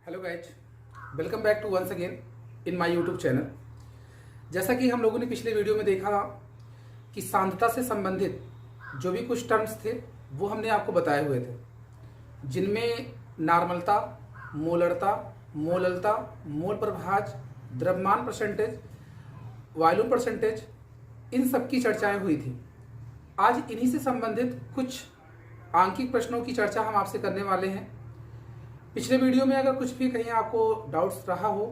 Hello guys, welcome back to once again in my YouTube channel. जैसा कि हम लोगों ने पिछले वीडियो में देखा कि सांद्रता से संबंधित जो भी कुछ टर्म्स थे वो हमने आपको बताए हुए थे, जिनमें नॉर्मलता, मोलरता, मोललता, मोल प्रभाज, द्रव्यमान परसेंटेज, वॉल्यूम परसेंटेज, इन सब की चर्चाएं हुई थी। आज इन्हीं से संबंधित कुछ आंकिक प्रश्नों की चर्चा हम आपसे करने वाले हैं। पिछले वीडियो में अगर कुछ भी कहीं आपको डाउट्स रहा हो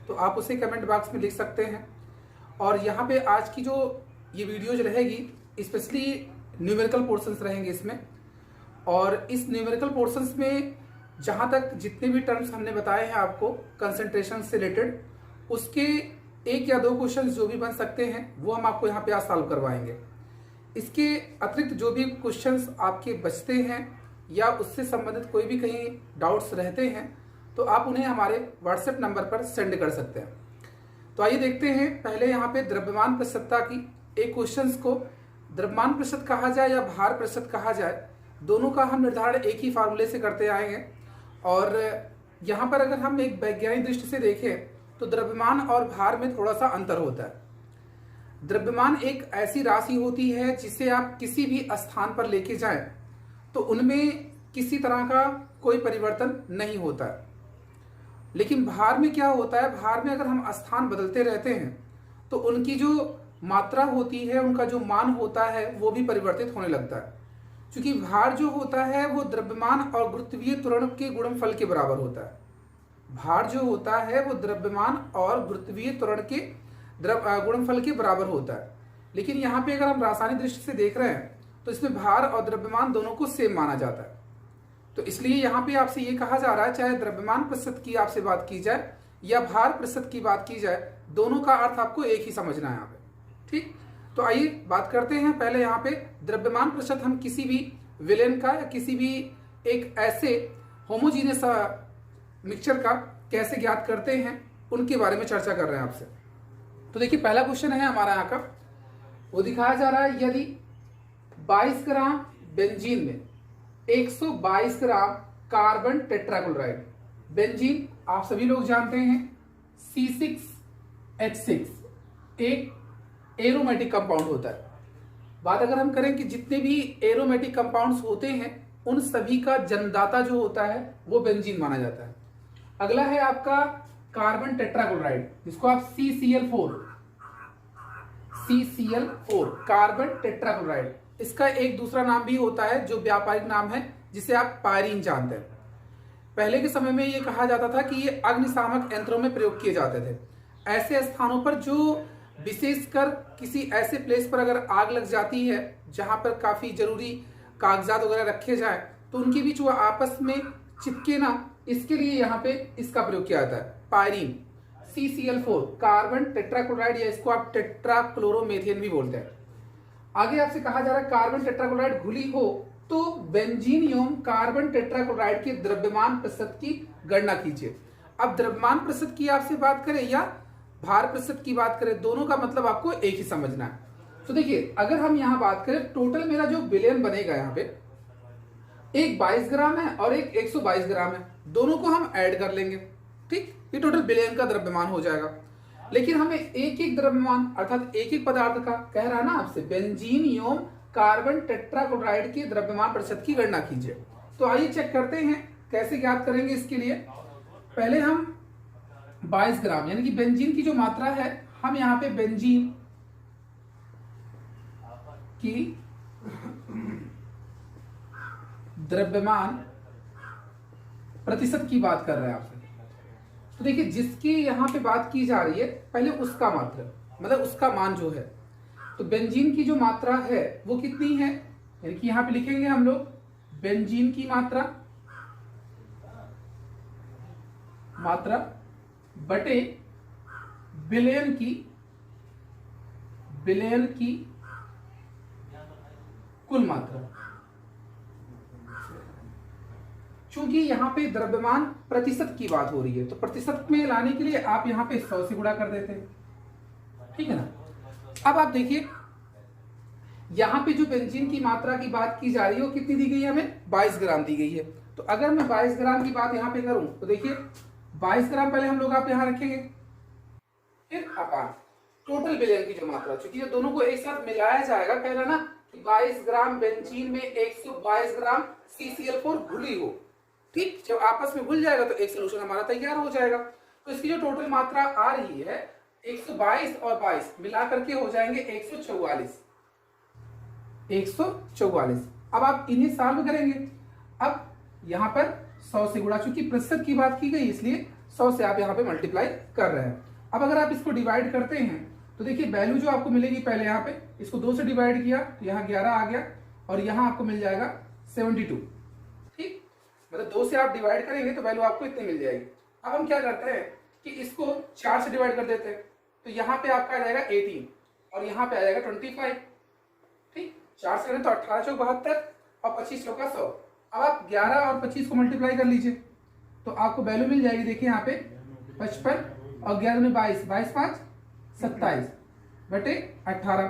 तो आप उसे कमेंट बॉक्स में लिख सकते हैं। और यहाँ पे आज की जो ये वीडियोज रहेगी स्पेशली न्यूमेरिकल पोर्शंस रहेंगे इसमें। और इस न्यूमेरिकल पोर्शंस में जहाँ तक जितने भी टर्म्स हमने बताए हैं आपको कंसंट्रेशन से रिलेटेड, उसके एक या दो क्वेश्चंस जो भी बन सकते हैं वो हम आपको यहाँ पे आज सॉल्व करवाएंगे। इसके अतिरिक्त जो भी क्वेश्चंस आपके बचते हैं या उससे संबंधित कोई भी कहीं डाउट्स रहते हैं तो आप उन्हें हमारे व्हाट्सएप नंबर पर सेंड कर सकते हैं। तो आइए देखते हैं पहले यहाँ पे द्रव्यमान प्रतिशतता की एक क्वेश्चंस को द्रव्यमान प्रतिशत कहा जाए या भार प्रतिशत कहा जाए, दोनों का हम निर्धारण एक ही फार्मूले से करते आए हैं। और यहाँ पर अगर हम एक वैज्ञानिक दृष्टि से देखें तो द्रव्यमान और भार में थोड़ा सा अंतर होता है। द्रव्यमान एक ऐसी राशि होती है जिसे आप किसी भी स्थान पर लेके जाएं तो उनमें किसी तरह का कोई परिवर्तन नहीं होता है। लेकिन भार में क्या होता है, भार में अगर हम स्थान बदलते रहते हैं तो उनकी जो मात्रा होती है, उनका जो मान होता है वो भी परिवर्तित होने लगता है। क्योंकि भार जो होता है वो द्रव्यमान और गुरुत्वीय त्वरण के गुणनफल के बराबर होता है। भार जो होता है वो द्रव्यमान और गुरुत्वीय त्वरण के गुणनफल के बराबर होता है। लेकिन यहाँ पे अगर हम रासायनिक दृष्टि से देख रहे हैं तो इसमें भार और द्रव्यमान दोनों को सेम माना जाता है। तो इसलिए यहाँ पे आपसे ये कहा जा रहा है, चाहे द्रव्यमान प्रतिशत की आपसे बात की जाए या भार प्रतिशत की बात की जाए, दोनों का अर्थ आपको एक ही समझना है यहाँ पे। ठीक, तो आइए बात करते हैं। पहले यहाँ पे द्रव्यमान प्रतिशत हम किसी भी विलेन का या किसी भी एक ऐसे होमोजीनियस मिक्सचर का कैसे ज्ञात करते हैं उनके बारे में चर्चा कर रहे हैं आपसे। तो देखिए पहला क्वेश्चन है हमारा यहाँ का, वो दिखाया जा रहा है यदि 22 ग्राम बेंजीन में 122 ग्राम कार्बन टेट्राक्लोराइड, बेंजीन आप सभी लोग जानते हैं C6H6 एक एरोमेटिक कंपाउंड होता है। बात अगर हम करें कि जितने भी एरोमेटिक कंपाउंड्स होते हैं उन सभी का जन्मदाता जो होता है वो बेंजीन माना जाता है। अगला है आपका कार्बन टेट्राक्लोराइड, जिसको आप CCl4 कार्बन टेट्राक्लोराइड, इसका एक दूसरा नाम भी होता है जो व्यापारिक नाम है जिसे आप पायरीन जानते हैं। पहले के समय में ये कहा जाता था कि ये अग्निशामक यंत्रों में प्रयोग किए जाते थे। ऐसे स्थानों पर जो विशेषकर किसी ऐसे प्लेस पर अगर आग लग जाती है जहां पर काफी जरूरी कागजात वगैरह रखे जाए तो उनके बीच वो आपस में चिपके ना, इसके लिए यहाँ पे इसका प्रयोग किया जाता है, पायरीन CCl4 कार्बन टेट्राक्लोराइड, या इसको आप टेट्राक्लोरोमेथेन भी बोलते हैं। आगे आपसे कहा जा रहा है कार्बन टेट्राक्लोराइड घुली हो तो बेंजीन एवं कार्बन टेट्राक्लोराइड के द्रव्यमान प्रतिशत की गणना कीजिए। अब द्रव्यमान प्रतिशत की आपसे बात करें या भार प्रतिशत की बात करें, दोनों का मतलब आपको एक ही समझना है। तो देखिए अगर हम यहाँ बात करें, टोटल मेरा जो विलेन बनेगा यहाँ पे एक 22 ग्राम है और एक 122 ग्राम है, दोनों को हम ऐड कर लेंगे। ठीक, ये टोटल विलेन का द्रव्यमान हो जाएगा। लेकिन हमें एक एक द्रव्यमान अर्थात एक एक पदार्थ का कह रहा है ना आपसे, बेंजीन एवं कार्बन टेट्राक्लोराइड के द्रव्यमान प्रतिशत की गणना कीजिए। तो आइए चेक करते हैं कैसे ज्ञात करेंगे। इसके लिए पहले हम 22 ग्राम यानी कि बेंजीन की जो मात्रा है, हम यहाँ पे बेंजीन की द्रव्यमान प्रतिशत की बात कर रहे हैं आपसे। तो देखिए जिसकी यहाँ पे बात की जा रही है पहले उसका मात्रा मतलब उसका मान जो है, तो बेंजीन की जो मात्रा है वो कितनी है, यानी कि यहाँ पे लिखेंगे हम लोग बेंजीन की मात्रा बटे विलेन की कुल मात्रा। चूंकि यहाँ पे द्रव्यमान प्रतिशत की बात हो रही है तो प्रतिशत में लाने के लिए आप यहाँ पे 100 से गुणा कर देते हैं, ठीक है ना। अब आप देखिए यहाँ पे जो बेंजीन की मात्रा की बात की जा रही है वो कितनी दी गई है, हमें 22 ग्राम दी गई है। तो अगर मैं 22 ग्राम की बात यहाँ पे करूं तो देखिए 22 ग्राम पहले हम लोग आप यहाँ रखेंगे, फिर अपान टोटल विलेन की जो मात्रा, चूंकि ये दोनों को एक साथ मिलाया जाएगा, कहना ना 22 ग्राम बेंजीन में 122 ग्राम CCl4 घुली हो। ठीक, जब आपस में घुल जाएगा तो एक सोल्यूशन हमारा तैयार हो जाएगा। तो इसकी जो टोटल मात्रा आ रही है 122 और 22 मिला करके हो जाएंगे 144। अब आप इन्हें सॉल्व करेंगे। अब यहाँ पर 100 से गुणा, चूंकि प्रतिशत की बात की गई इसलिए 100 से आप यहाँ पे मल्टीप्लाई कर रहे हैं। अब अगर आप इसको डिवाइड करते हैं तो देखिए वैल्यू जो आपको मिलेगी, पहले यहाँ पे इसको 2 से डिवाइड किया तो यहाँ 11 आ गया और यहाँ आपको मिल जाएगा 72। ठीक, मतलब 2 से आप डिवाइड करेंगे तो वैल्यू आपको इतनी मिल जाएगी। अब हम क्या करते हैं कि इसको 4 से डिवाइड कर देते हैं तो यहाँ पे आपका आ जाएगा 18 और यहाँ पे आ जाएगा 25। ठीक, 4 से करें तो 18 चौक 72 और 25 चौका 100। अब आप 11 और 25 को मल्टीप्लाई कर लीजिए तो आपको वैल्यू मिल जाएगी, देखिए यहाँ पे 55 और 11 में 22, 22 5 27 बटे 18।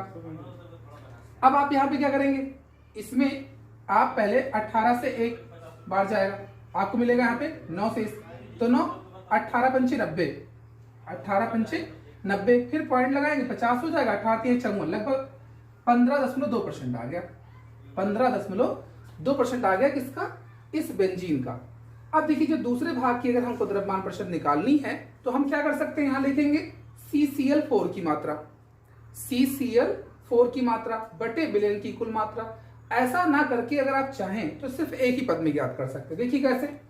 अब आप यहाँ पे क्या करेंगे, इसमें आप पहले 18 से एक बार जाएगा, आपको मिलेगा यहाँ पे 9 से, तो 9 18 पंचे 90, 18 पंचे 90, फिर पॉइंट लगाएंगे 50 हो जाएगा, 18 3 54, लगभग 15.2% आ गया। 15.2% आ गया किसका, इस बेंजीन का। अब देखिए जो दूसरे भाग की अगर हमको द्रव्यमान प्रतिशत निकालनी है तो हम क्या कर सकते हैं, यहाँ लिखेंगे CCl4 की मात्रा, CCl4 की मात्रा बटे विलेन की कुल मात्रा। ऐसा ना करके अगर आप चाहें तो सिर्फ एक ही पद में ज्ञात कर सकते हैं। देखिए कैसे,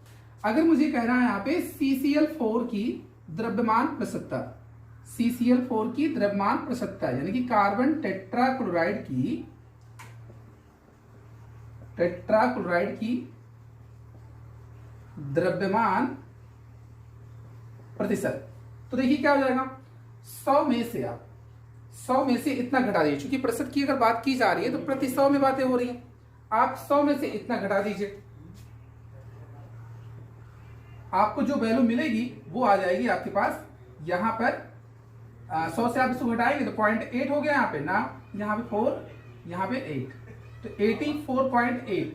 अगर मुझे कहना है यहाँ पे CCl4 की द्रव्यमान प्रतिशतता, CCl4 की द्रव्यमान प्रतिशतता यानी कि कार्बन टेट्राक्लोराइड की द्रव्यमान प्रतिशत, तो देखिए क्या हो जाएगा, 100 में से आप 100 में से इतना घटा दीजिए, क्योंकि प्रतिशत की अगर बात की जा रही है तो प्रति 100 में बातें हो रही हैं। आप 100 में से इतना घटा दीजिए, आपको जो वैल्यू मिलेगी वो आ जाएगी आपके पास यहां पर 100 से आप इसको घटाएंगे तो 0.8 हो गया यहाँ पे ना, यहाँ पे 4, यहाँ पे 8, तो 84.8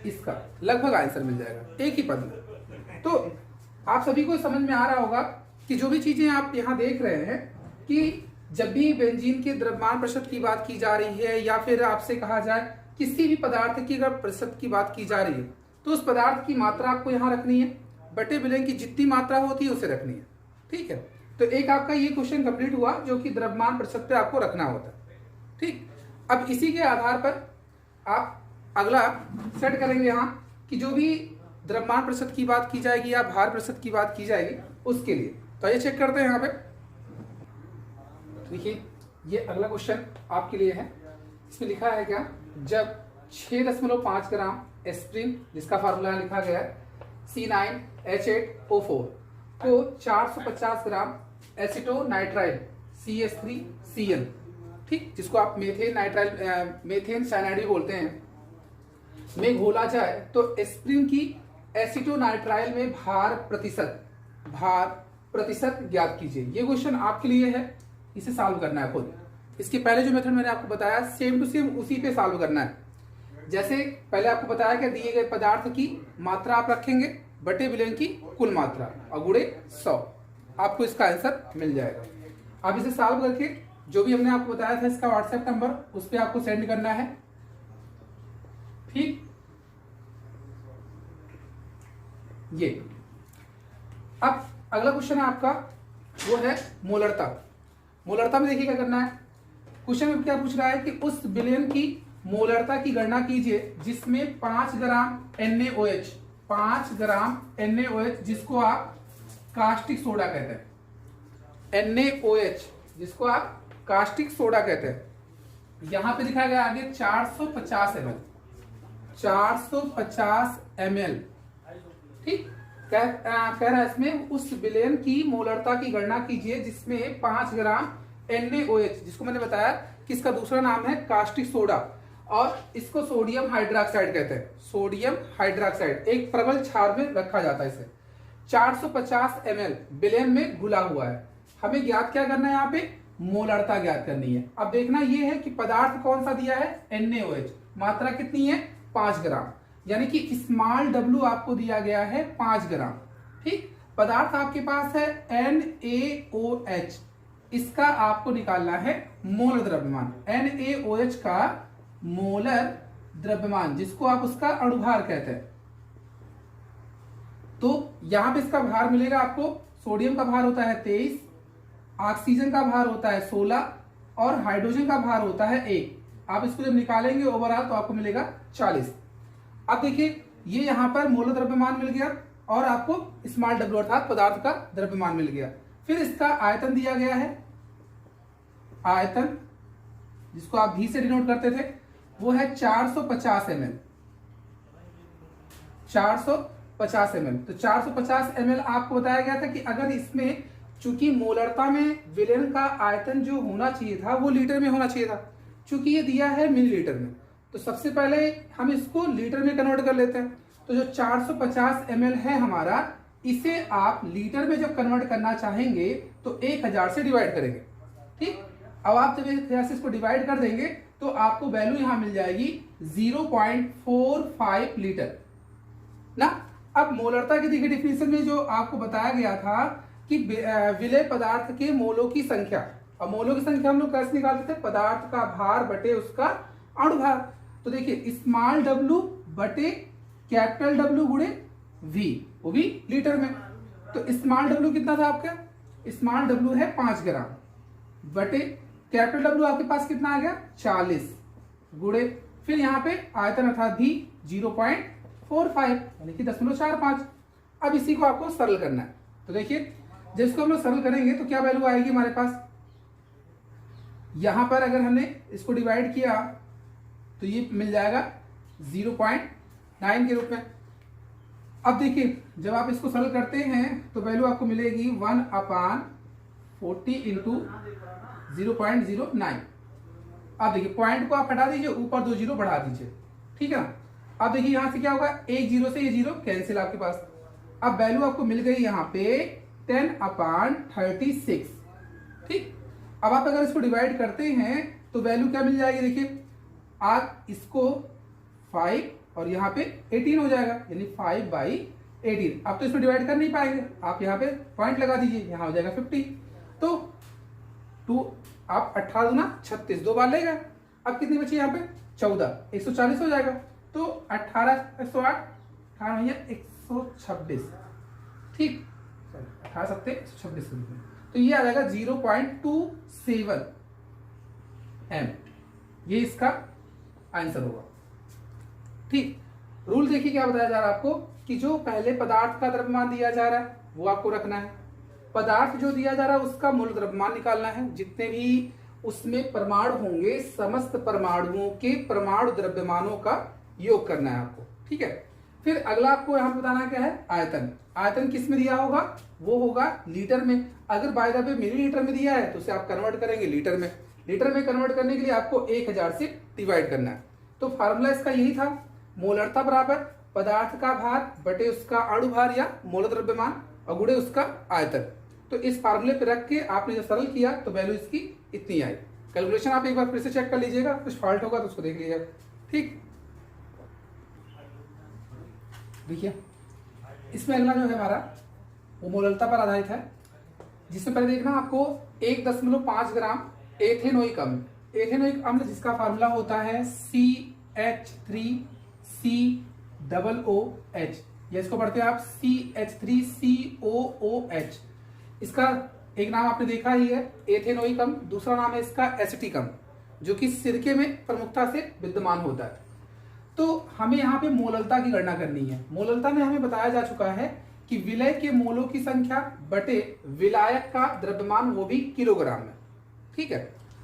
इसका लगभग आंसर मिल जाएगा एक ही पद में। तो आप सभी को समझ में आ रहा होगा कि जो भी चीजें आप यहाँ देख रहे हैं कि जब भी बेंजीन के द्रव्यमान प्रतिशत की बात की जा रही है या फिर आपसे कहा जाए किसी भी पदार्थ की अगर प्रतिशत की बात की जा रही है तो उस पदार्थ की मात्रा आपको यहाँ रखनी है, बटे विलेन की जितनी मात्रा होती है उसे रखनी है। ठीक है, तो एक आपका ये क्वेश्चन कंप्लीट हुआ जो कि द्रव्यमान प्रतिशत पे आपको रखना होता है। ठीक, अब इसी के आधार पर आप अगला सेट करेंगे यहाँ कि जो भी द्रव्यमान प्रतिशत की बात की जाएगी या भार प्रतिशत की बात की जाएगी उसके लिए। तो ये चेक करते हैं यहाँ पे, देखिए ये अगला क्वेश्चन आपके लिए है। इसमें लिखा है क्या, जब 6.5 ग्राम एस्प्रिन जिसका फार्मूला लिखा गया है C9H8O4 को 450 ग्राम एसिटोनाइट्राइल CH3Cl, ठीक, जिसको आप मेथेन साइनाइड बोलते हैं, में घोला जाए तो एस्प्रिन की एसिटोनाइट्राइल में भार प्रतिशत ज्ञात कीजिए। ये क्वेश्चन आपके लिए है, इसे सॉल्व करना है खुद। इसके पहले जो मेथड मैंने आपको बताया सेम टू सेम उसी पे सॉल्व करना है। जैसे पहले आपको बताया कि दिए गए पदार्थ की मात्रा आप रखेंगे बटे विलेन की कुल मात्रा और गुणे 100, आपको इसका आंसर मिल जाएगा। अब इसे सॉल्व करके जो भी हमने आपको बताया था इसका व्हाट्सएप नंबर उस पर आपको सेंड करना है। ठीक, ये अब अगला क्वेश्चन है आपका, वो है मोलरता। मोलरता में देखिए क्या करना है, क्वेश्चन में क्या पूछ रहा है कि उस विलेन की मोलरता की गणना कीजिए जिसमें 5 ग्राम NaOH, 5 ग्राम NaOH जिसको आप कास्टिक सोडा कहते हैं, NaOH जिसको आप कास्टिक सोडा कहते हैं। यहां पे लिखा गया आगे 450 ml। ठीक, कह रहा है इसमें उस विलेन की मोलरता की गणना कीजिए जिसमें 5 ग्राम NaOH, जिसको मैंने बताया कि इसका दूसरा नाम है कास्टिक सोडा और इसको सोडियम हाइड्रोक्साइड कहते हैं। सोडियम हाइड्रोक्साइड एक प्रबल क्षार में रखा जाता है। इसे 450 ml विलेन में घुला हुआ है। हमें ज्ञात क्या करना है, यहाँ पे मोलरता ज्ञात करनी है। अब देखना ये है कि पदार्थ कौन सा दिया है, NaOH, मात्रा कितनी है 5 ग्राम, यानी कि स्मॉल w आपको दिया गया है 5 ग्राम। ठीक, पदार्थ आपके पास है NaOH, इसका आपको निकालना है मोलर द्रव्यमान। NaOH का मोलर द्रव्यमान, जिसको आप उसका अणुभार कहते हैं। तो यहां पे इसका भार मिलेगा आपको, सोडियम का भार होता है 23, ऑक्सीजन का भार होता है 16 और हाइड्रोजन का भार होता है 1। आप इसको जब निकालेंगे ओवरऑल तो आपको मिलेगा 40। अब देखिए ये यहां पर मोलर द्रव्यमान मिल गया और आपको स्मॉल w अर्थात पदार्थ का द्रव्यमान मिल गया। फिर इसका आयतन दिया गया है, आयतन जिसको आप भी से डिनोट करते थे, वो है 450 ml। 450 ml, तो 450 ml आपको बताया गया था कि अगर इसमें, चूंकि मोलरता में विलयन का आयतन जो होना चाहिए था वो लीटर में होना चाहिए था, चूंकि ये दिया है मिलीलीटर में, तो सबसे पहले हम इसको लीटर में कन्वर्ट कर लेते हैं। तो जो 450 ml है हमारा, इसे आप लीटर में जब कन्वर्ट करना चाहेंगे तो 1000 से डिवाइड करेंगे। ठीक, अब आप जब 1000 से इसको डिवाइड कर देंगे तो आपको वैल्यू यहां मिल जाएगी 0.45 लीटर ना। अब मोलरता की देखिए डिफिनेशन में जो आपको बताया गया था कि विलेय पदार्थ के मोलों की संख्या, अब मोलों की संख्या हम लोग कैसे निकालते थे, पदार्थ का भार बटे उसका अणुभार। तो देखिए स्मॉल w बटे कैपिटल W गुणे V, वो भी लीटर में। तो स्मॉल w कितना था आपका, स्मॉल w है 5 ग्राम बटे कैपिटल W आपके पास कितना आ गया 40 गुणे, फिर यहाँ पे आयतन अर्थात भी 0.45 यानी कि 0.45। अब इसी को आपको सरल करना है। तो देखिए जब इसको हम लोग सरल करेंगे तो क्या वैल्यू आएगी हमारे पास, यहां पर अगर हमने इसको डिवाइड किया तो ये मिल जाएगा 0.9 के रूप में। अब देखिए जब आप इसको सरल करते हैं तो वैल्यू आपको मिलेगी 1/40 इंटू 0.09। अब देखिए पॉइंट को आप हटा दीजिए, ऊपर 2 जीरो बढ़ा दीजिए, ठीक है ना। अब देखिए यहां से क्या होगा, एक जीरो से ये जीरो कैंसिल आपके पास। अब वैल्यू आपको मिल गई यहाँ पे 10/36। ठीक, अब आप अगर इसको डिवाइड करते हैं तो वैल्यू क्या मिल जाएगी, देखिए आप इसको 5 और यहाँ पे 18 हो जाएगा, यानी 5/18। आप तो इसको डिवाइड कर नहीं पाएंगे, आप यहाँ पे पॉइंट लगा दीजिए, यहाँ हो जाएगा 50। तो 2 आप 18 दूना 36, 2 बार लेगा। अब कितनी बची यहाँ पे 14, 140 हो जाएगा। तो 18 108 18 126, ठीक, 18 सत्ते 126। तो ये आ जाएगा 0.27 m, ये इसका आंसर होगा। ठीक, रूल देखिए क्या बताया जा रहा है आपको कि जो पहले पदार्थ का द्रव्यमान दिया जा रहा है वो आपको रखना है, पदार्थ जो दिया जा रहा है उसका मूल द्रव्यमान निकालना है, जितने भी उसमें परमाणु होंगे समस्त परमाणुओं के परमाणु द्रव्यमानों का योग करना है आपको। ठीक है, फिर अगला आपको यहां बताना क्या है, आयतन। आयतन किस में दिया होगा, वो होगा लीटर में। अगर बाय द वे मिलीलीटर में दिया है तो उसे आप कन्वर्ट करेंगे लीटर में। लीटर में कन्वर्ट करने के लिए आपको 1000 से डिवाइड करना है। तो फार्मूला इसका यही था, मोलरता बराबर पदार्थ का भार बटे उसका अणुभार या मोलर द्रव्यमान और गुणे उसका आयतन। तो इस फार्मूले पे रख के आपने जब सरल किया तो वैल्यू इसकी इतनी आई। कैलकुलेशन आप एक बार फिर से चेक कर लीजिएगा, कुछ फॉल्ट होगा तो उसको देख लीजिएगा। ठीक, देखिए इसमें अगला जो है हमारा वो मोलरता पर आधारित है, जिसमें पहले देखना आपको 1.5 ग्राम एथेनोइक अम्ल, एथेनोइक अम्ल जिसका फार्मूला होता है CH3COOH, या इसको पढ़ते हैं आप CH3COOH। इसका एक नाम आपने देखा ही है एथेनोइक अम्ल, दूसरा नाम है इसका एसिटिक अम्ल, जो कि सिरके में प्रमुखता से विद्यमान होता है। तो हमें यहाँ पे मोलरता की गणना करनी है। मोलरता में हमें बताया जा चुका है कि विलय के मोलों की संख्या बटे विलायक का द्रव्यमान, वो भी किलोग्राम में। ठीक है,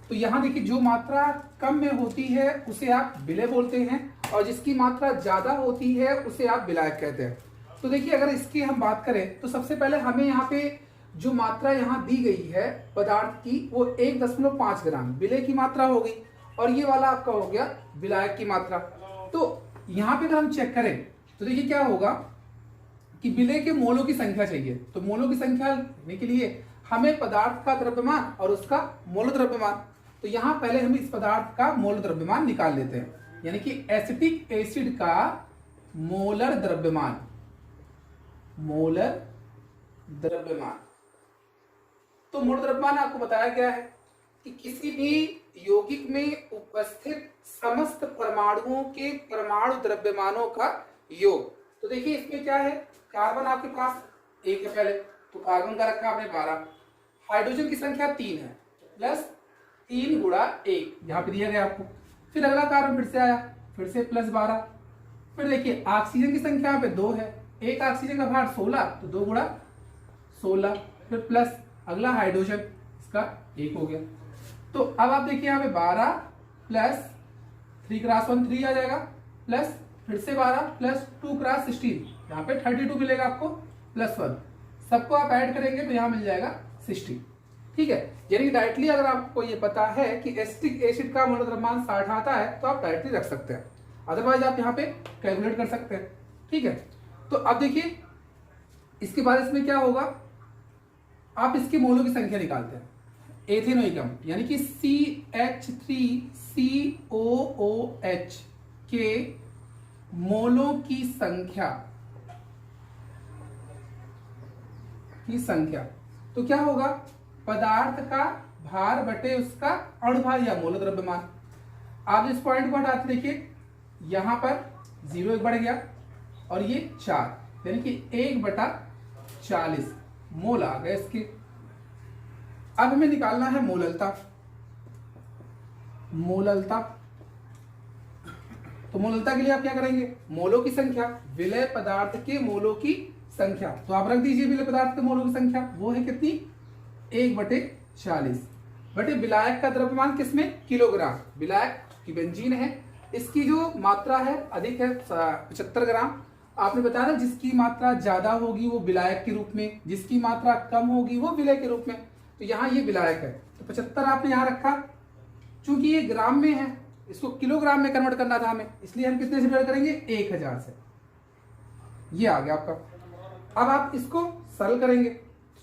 तो यहाँ देखिए जो मात्रा कम में होती है उसे आप विलय बोलते हैं और जिसकी मात्रा ज्यादा होती है उसे आप विलायक कहते हैं। तो देखिए अगर इसकी हम बात करें तो सबसे पहले हमें यहाँ पे जो मात्रा यहाँ दी गई है पदार्थ की वो 1.5 ग्राम विलय की मात्रा होगी और ये वाला आपका हो गया विलायक की मात्रा। तो यहाँ पे अगर हम चेक करें तो देखिए क्या होगा कि विलय के मोलों की संख्या चाहिए। तो मोलों की संख्या लेने के लिए हमें पदार्थ का द्रव्यमान और उसका मोल द्रव्यमान, तो यहाँ पहले हम इस पदार्थ का मोल द्रव्यमान निकाल लेते हैं, यानी कि एसिटिक एसिड का मोलर द्रव्यमान, मोलर द्रव्यमान। तो मूल द्रव्यमान आपको बताया गया है कि किसी भी यौगिक में उपस्थित समस्त परमाणुओं के परमाणु द्रव्यमानों का योग। तो देखिए इसमें क्या है, कार्बन आपके पास एक है पहले, तो कार्बन का रखा आपने 12, हाइड्रोजन की संख्या 3 है, प्लस 3 गुणा 1 यहाँ पे दिया गया आपको। फिर अगला कार्बन फिर से आया, फिर से प्लस 12। फिर देखिए ऑक्सीजन की संख्या यहाँ पे 2 है, एक ऑक्सीजन का भार 16, तो 2 गुणा 16, फिर प्लस अगला हाइड्रोजन, इसका 1 हो गया। तो अब आप देखिए यहाँ पे 12 प्लस 3 क्रॉस 1 3 आ जाएगा, प्लस फिर से 12 प्लस 2 क्रॉस 16, यहाँ पे 32 मिलेगा आपको, प्लस 1, सबको आप ऐड करेंगे तो यहाँ मिल जाएगा 60। ठीक है, यानी डायरेक्टली अगर आपको ये पता है कि एसिटिक एसिड का मूल द्रव्यमान 60 आता है तो आप डायरेक्टली रख सकते हैं, अदरवाइज आप यहाँ पे कैलकुलेट कर सकते हैं। ठीक है, तो अब देखिए इसके बाद इसमें क्या होगा, आप इसके मोलों की संख्या निकालते हैं। एथेनोइकम यानी कि CH3COOH के मोलों की संख्या तो क्या होगा, पदार्थ का भार बटे उसका अणुभार या मोल द्रव्यमान। आप इस पॉइंट को हटाते देखिए, यहां पर 0 एक बढ़ गया और ये 4, यानी कि 1/40 मोल आ गए इसके। अब हमें निकालना है मोललता। तो मोललता के लिए आप क्या करेंगे, मोलों की संख्या, विलय पदार्थ के मोलों की संख्या, तो आप रख दीजिए विलय पदार्थ के मोलों की संख्या, वो है कितनी, 1/40 बटे विलायक का द्रव्यमान किसमें, किलोग्राम। विलायक की बेंजीन है, इसकी जो मात्रा है अधिक है 75 ग्राम। आपने बताया ना जिसकी मात्रा ज्यादा होगी वो विलायक के रूप में, जिसकी मात्रा कम होगी वो विलय के रूप में। तो यहाँ ये विलायक है, तो 75 आपने यहाँ रखा, चूंकि ये ग्राम में है इसको किलोग्राम में कन्वर्ट करना था हमें, इसलिए हम कितने से डिवाइड करेंगे, 1000 से। ये आ गया आपका। अब आप इसको सरल करेंगे,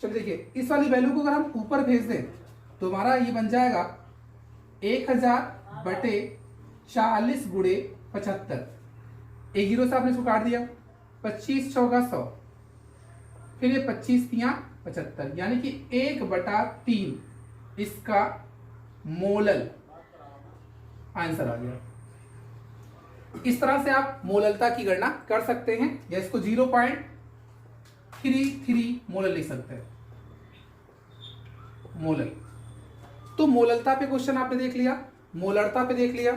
चलिए देखिए इस वाली वैल्यू को अगर हम ऊपर भेज दें तो हमारा ये बन जाएगा 1000/40 गुणे 75, एक 0 से आपने इसको काट दिया, 25 चौका 100, फिर ये 25 तियां 75, यानी कि 1/3 इसका मोलल आंसर आ गया। इस तरह से आप मोललता की गणना कर सकते हैं, या इसको 0.33 मोलल लिख सकते हैं, मोलल। तो मोललता पे क्वेश्चन आपने देख लिया, मोलरता पे देख लिया,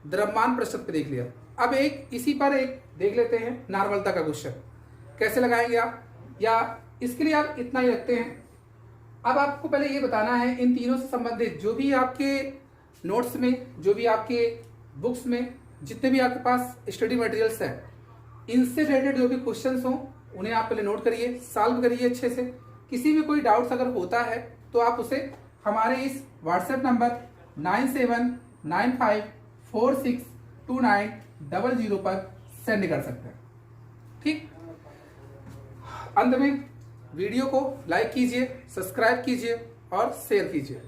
द्रव्यमान प्रतिशत पे देख लिया। अब एक इसी पर एक देख लेते हैं नार्मलता का क्वेश्चन, कैसे लगाएंगे आप, या इसके लिए आप इतना ही रखते हैं। अब आपको पहले ये बताना है इन तीनों से संबंधित जो भी आपके नोट्स में, जो भी आपके बुक्स में, जितने भी आपके पास स्टडी मटेरियल्स हैं, इनसे रिलेटेड जो भी क्वेश्चंस हों उन्हें आप पहले नोट करिए, सॉल्व करिए अच्छे से। किसी में कोई डाउट्स अगर होता है तो आप उसे हमारे इस व्हाट्सएप नंबर 9795462900 पर सेंड कर सकते हैं। ठीक, अंत में वीडियो को लाइक कीजिए, सब्सक्राइब कीजिए और शेयर कीजिए।